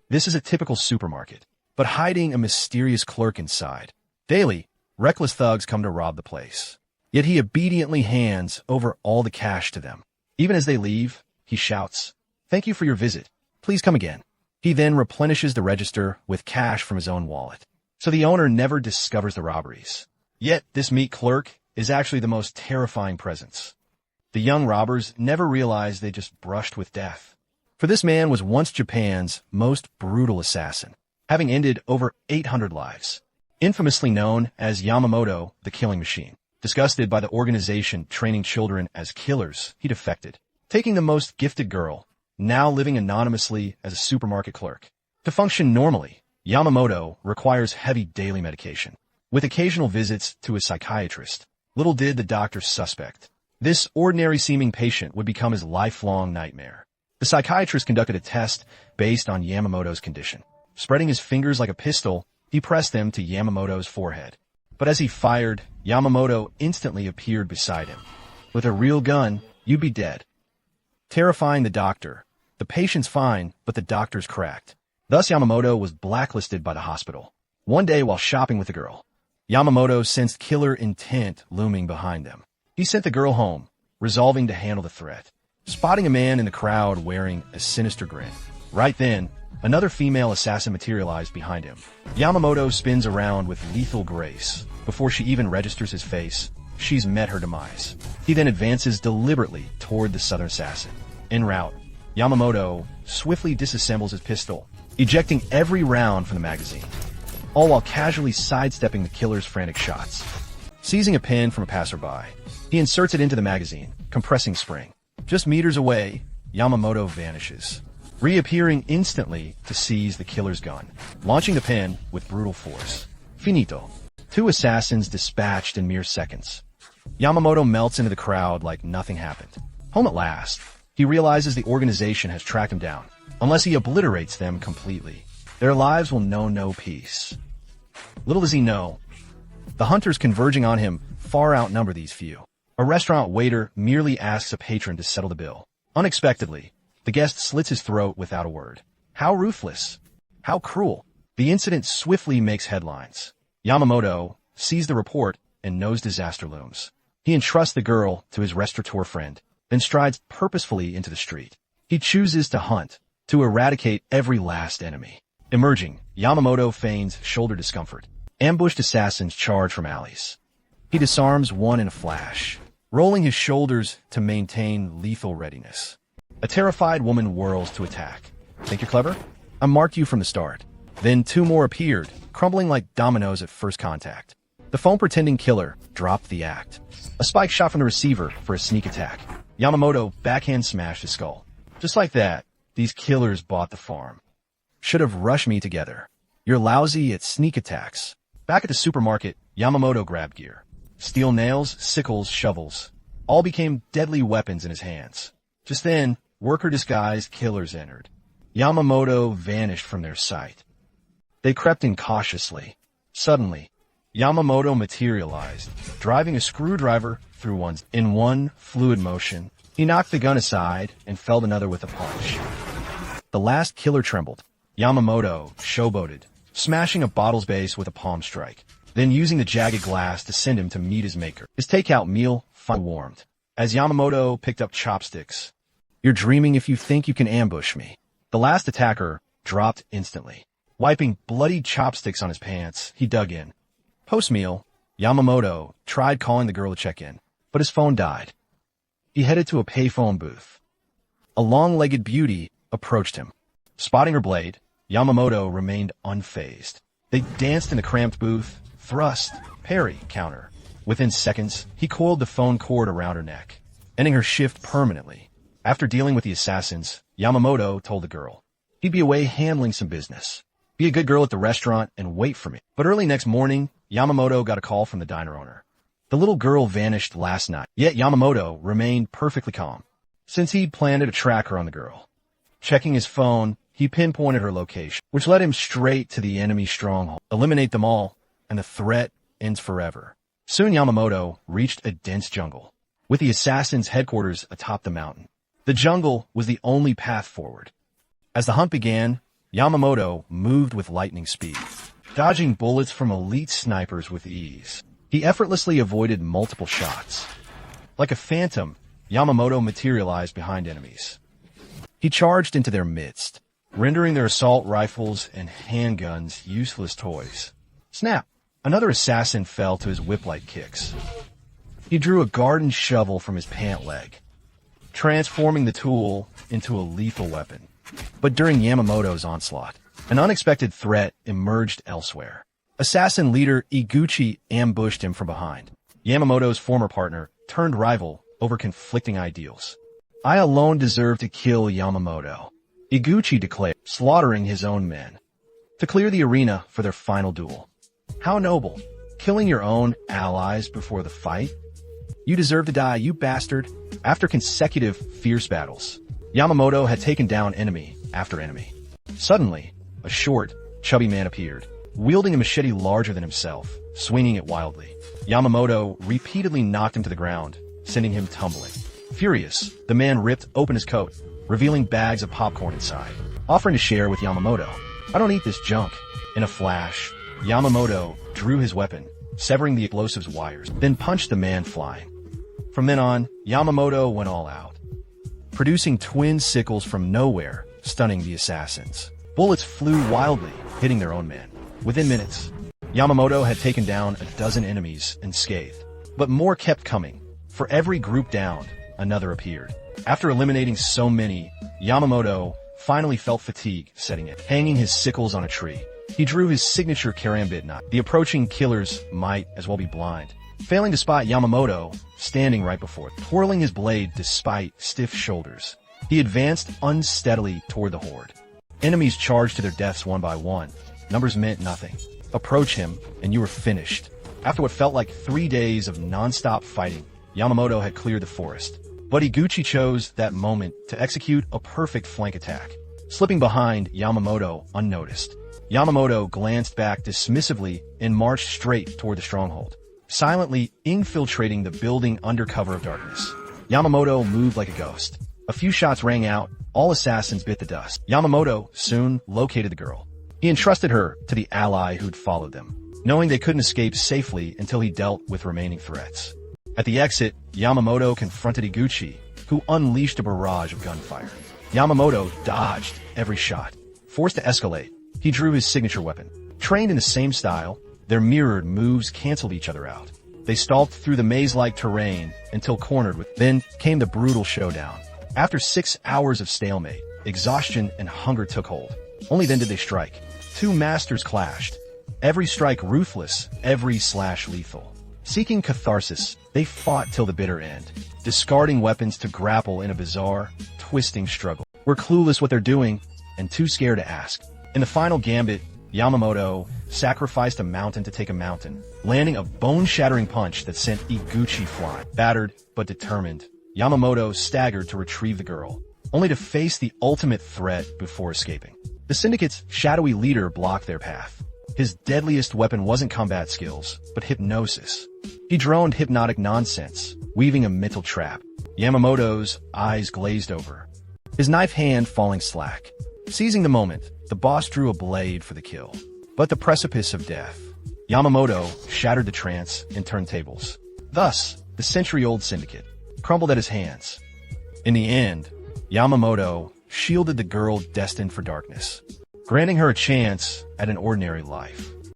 This is a typical supermarket, but hiding a mysterious clerk inside. Daily, reckless thugs come to rob the place. Yet he obediently hands over all the cash to them. Even as they leave, he shouts, "Thank you for your visit. Please come again." He then replenishes the register with cash from his own wallet. So the owner never discovers the robberies. Yet this meek clerk is actually the most terrifying presence. The young robbers never realized they just brushed with death. For this man was once Japan's most brutal assassin, having ended over 800 lives. Infamously known as Yamamoto, the killing machine. Disgusted by the organization training children as killers, he defected, taking the most gifted girl, now living anonymously as a supermarket clerk. To function normally, Yamamoto requires heavy daily medication, with occasional visits to a psychiatrist. Little did the doctor suspect, this ordinary-seeming patient would become his lifelong nightmare. The psychiatrist conducted a test based on Yamamoto's condition. Spreading his fingers like a pistol, he pressed them to Yamamoto's forehead. But as he fired, Yamamoto instantly appeared beside him. With a real gun, you'd be dead. Terrifying the doctor. The patient's fine, but the doctor's cracked. Thus Yamamoto was blacklisted by the hospital. One day while shopping with the girl, Yamamoto sensed killer intent looming behind them. He sent the girl home, resolving to handle the threat. Spotting a man in the crowd wearing a sinister grin. Right then, another female assassin materialized behind him. Yamamoto spins around with lethal grace. Before she even registers his face, she's met her demise. He then advances deliberately toward the southern assassin. En route, Yamamoto swiftly disassembles his pistol, ejecting every round from the magazine, all while casually sidestepping the killer's frantic shots. Seizing a pen from a passerby, he inserts it into the magazine, compressing spring. Just meters away, Yamamoto vanishes, reappearing instantly to seize the killer's gun, launching the pen with brutal force. Finito. 2 assassins dispatched in mere seconds. Yamamoto melts into the crowd like nothing happened. Home at last, he realizes the organization has tracked him down. Unless he obliterates them completely, their lives will know no peace. Little does he know, the hunters converging on him far outnumber these few. A restaurant waiter merely asks a patron to settle the bill. Unexpectedly, the guest slits his throat without a word. How ruthless! How cruel! The incident swiftly makes headlines. Yamamoto sees the report and knows disaster looms. He entrusts the girl to his restaurateur friend, then strides purposefully into the street. He chooses to hunt, to eradicate every last enemy. Emerging, Yamamoto feigns shoulder discomfort. Ambushed assassins charge from alleys. He disarms one in a flash, rolling his shoulders to maintain lethal readiness. A terrified woman whirls to attack. Think you're clever? I marked you from the start. Then 2 more appeared, crumbling like dominoes at first contact. The phone-pretending killer dropped the act. A spike shot from the receiver for a sneak attack. Yamamoto backhand smashed his skull. Just like that, these killers bought the farm. Should have rushed me together. You're lousy at sneak attacks. Back at the supermarket, Yamamoto grabbed gear. Steel nails, sickles, shovels. All became deadly weapons in his hands. Just then, worker-disguised killers entered. Yamamoto vanished from their sight. They crept in cautiously. Suddenly, Yamamoto materialized, driving a screwdriver through in one fluid motion. He knocked the gun aside and felled another with a punch. The last killer trembled. Yamamoto showboated, smashing a bottle's base with a palm strike, then using the jagged glass to send him to meet his maker. His takeout meal finally warmed. As Yamamoto picked up chopsticks, "You're dreaming if you think you can ambush me." The last attacker dropped instantly. Wiping bloody chopsticks on his pants, he dug in. Post-meal, Yamamoto tried calling the girl to check in, but his phone died. He headed to a payphone booth. A long-legged beauty approached him. Spotting her blade, Yamamoto remained unfazed. They danced in the cramped booth, thrust, parry, counter. Within seconds, he coiled the phone cord around her neck, ending her shift permanently. After dealing with the assassins, Yamamoto told the girl he'd be away handling some business. Be a good girl at the restaurant and wait for me. But early next morning, Yamamoto got a call from the diner owner. The little girl vanished last night, yet Yamamoto remained perfectly calm, since he'd planted a tracker on the girl. Checking his phone, he pinpointed her location, which led him straight to the enemy stronghold. Eliminate them all, and the threat ends forever. Soon Yamamoto reached a dense jungle, with the assassins' headquarters atop the mountain. The jungle was the only path forward. As the hunt began, Yamamoto moved with lightning speed, dodging bullets from elite snipers with ease. He effortlessly avoided multiple shots. Like a phantom, Yamamoto materialized behind enemies. He charged into their midst, rendering their assault rifles and handguns useless toys. Snap! Another assassin fell to his whip-like kicks. He drew a garden shovel from his pant leg, transforming the tool into a lethal weapon. But during Yamamoto's onslaught, an unexpected threat emerged elsewhere. Assassin leader Iguchi ambushed him from behind. Yamamoto's former partner turned rival over conflicting ideals. I alone deserve to kill Yamamoto, Iguchi declared, slaughtering his own men to clear the arena for their final duel. How noble, killing your own allies before the fight? You deserve to die, you bastard. After consecutive fierce battles, Yamamoto had taken down enemy after enemy. Suddenly, a short, chubby man appeared, wielding a machete larger than himself, swinging it wildly. Yamamoto repeatedly knocked him to the ground, sending him tumbling. Furious, the man ripped open his coat, revealing bags of popcorn inside, offering to share with Yamamoto. I don't eat this junk. In a flash, Yamamoto drew his weapon, severing the explosive's wires, then punched the man flying. From then on, Yamamoto went all out, producing twin sickles from nowhere, stunning the assassins. Bullets flew wildly, hitting their own men. Within minutes, Yamamoto had taken down a dozen enemies unscathed, but more kept coming. For every group downed, another appeared. After eliminating so many, Yamamoto finally felt fatigue setting in. Hanging his sickles on a tree, he drew his signature karambit knot. The approaching killers might as well be blind, failing to spot Yamamoto standing right before them, twirling his blade despite stiff shoulders. He advanced unsteadily toward the horde. Enemies charged to their deaths one by one. Numbers meant nothing. Approach him, and you were finished. After what felt like 3 days of non-stop fighting, Yamamoto had cleared the forest. But Iguchi chose that moment to execute a perfect flank attack, slipping behind Yamamoto unnoticed. Yamamoto glanced back dismissively and marched straight toward the stronghold, silently infiltrating the building under cover of darkness. Yamamoto moved like a ghost. A few shots rang out, all assassins bit the dust. Yamamoto soon located the girl. He entrusted her to the ally who'd followed them, knowing they couldn't escape safely until he dealt with remaining threats. At the exit, Yamamoto confronted Iguchi, who unleashed a barrage of gunfire. Yamamoto dodged every shot. Forced to escalate, he drew his signature weapon. Trained in the same style, their mirrored moves canceled each other out. They stalked through the maze-like terrain until cornered with. Then came the brutal showdown. After 6 hours of stalemate, exhaustion and hunger took hold. Only then did they strike. Two masters clashed. Every strike ruthless, every slash lethal. Seeking catharsis, they fought till the bitter end, discarding weapons to grapple in a bizarre, twisting struggle. We're clueless what they're doing, and too scared to ask. In the final gambit, Yamamoto sacrificed a mountain to take a mountain, landing a bone-shattering punch that sent Iguchi flying. Battered, but determined, Yamamoto staggered to retrieve the girl, only to face the ultimate threat before escaping. The Syndicate's shadowy leader blocked their path. His deadliest weapon wasn't combat skills, but hypnosis. He droned hypnotic nonsense, weaving a mental trap. Yamamoto's eyes glazed over, his knife hand falling slack. Seizing the moment, the boss drew a blade for the kill. But the precipice of death. Yamamoto shattered the trance and turned tables. Thus, the century-old syndicate crumbled at his hands. In the end, Yamamoto shielded the girl destined for darkness, granting her a chance at an ordinary life.